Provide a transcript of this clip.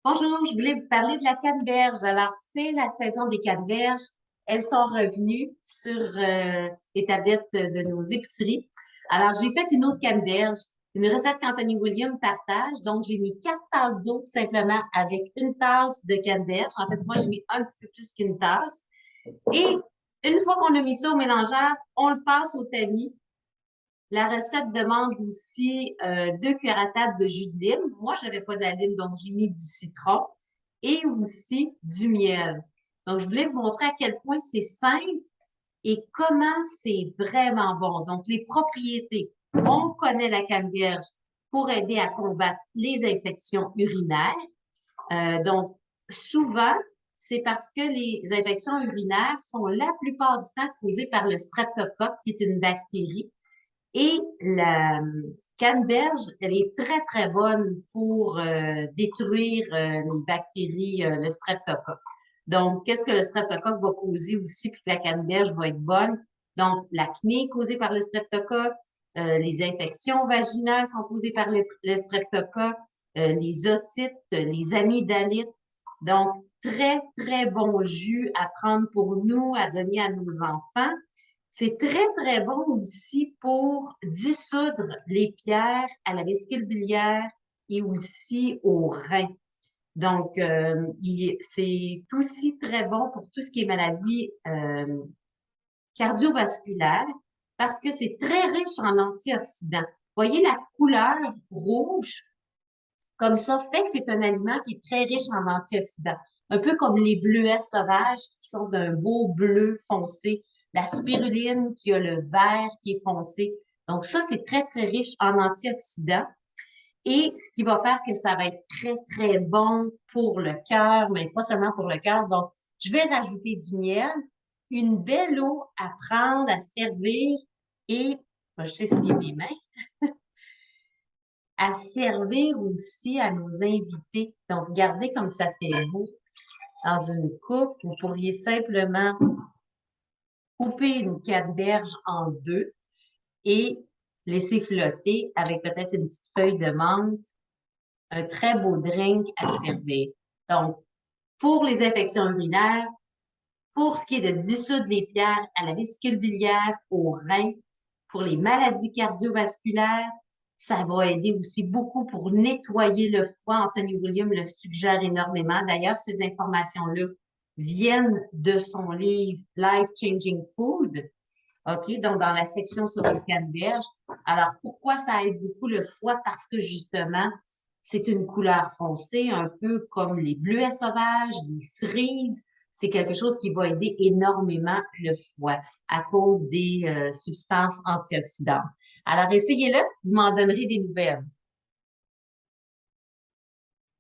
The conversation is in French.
Bonjour, je voulais vous parler de la canneberge. Alors, c'est la saison des canneberges. Elles sont revenues sur les tablettes de nos épiceries. Alors, j'ai fait une autre canneberge, une recette qu'Anthony William partage. Donc, j'ai mis 4 tasses d'eau simplement avec une tasse de canneberge. En fait, moi, j'ai mis un petit peu plus qu'une tasse. Et une fois qu'on a mis ça au mélangeur, on le passe au tamis. La recette demande aussi 2 cuillères à table de jus de lime. Moi, je n'avais pas de la lime, donc j'ai mis du citron et aussi du miel. Donc, je voulais vous montrer à quel point c'est simple et comment c'est vraiment bon. Donc, les propriétés. On connaît la canneberge pour aider à combattre les infections urinaires. Donc, souvent, c'est parce que les infections urinaires sont la plupart du temps causées par le streptocoque, qui est une bactérie. Et la canneberge, elle est très, très bonne pour détruire les bactéries, le streptocoque. Donc, qu'est-ce que le streptocoque va causer aussi, puis que la canneberge va être bonne? Donc, l'acné causée par le streptocoque, les infections vaginales sont causées par le streptocoque, les otites, les amygdalites. Donc, très, très bon jus à prendre pour nous, à donner à nos enfants. C'est très, très bon aussi pour dissoudre les pierres à la vésicule biliaire et aussi aux reins. Donc, c'est aussi très bon pour tout ce qui est maladie cardiovasculaire parce que c'est très riche en antioxydants. Voyez la couleur rouge, comme ça, fait que c'est un aliment qui est très riche en antioxydants. Un peu comme les bleuets sauvages qui sont d'un beau bleu foncé. La spiruline qui a le vert qui est foncé. Donc ça, c'est très, très riche en antioxydants. Et ce qui va faire que ça va être très, très bon pour le cœur, mais pas seulement pour le cœur. Donc, je vais rajouter du miel, une belle eau à prendre, à servir et, je sais souiller mes mains, à servir aussi à nos invités. Donc, regardez comme ça fait beau dans une coupe. Vous pourriez simplement couper une canneberge en deux et laisser flotter avec peut-être une petite feuille de menthe. Un très beau drink à servir. Donc, pour les infections urinaires, pour ce qui est de dissoudre les pierres à la vésicule biliaire, aux reins, pour les maladies cardiovasculaires, ça va aider aussi beaucoup pour nettoyer le foie. Anthony William le suggère énormément. D'ailleurs, ces informations-là viennent de son livre Life Changing Food. OK? Donc, dans la section sur les canneberges. Alors, pourquoi ça aide beaucoup le foie? Parce que justement, c'est une couleur foncée, un peu comme les bleuets sauvages, les cerises. C'est quelque chose qui va aider énormément le foie à cause des substances antioxydantes. Alors, essayez-le, vous m'en donnerez des nouvelles.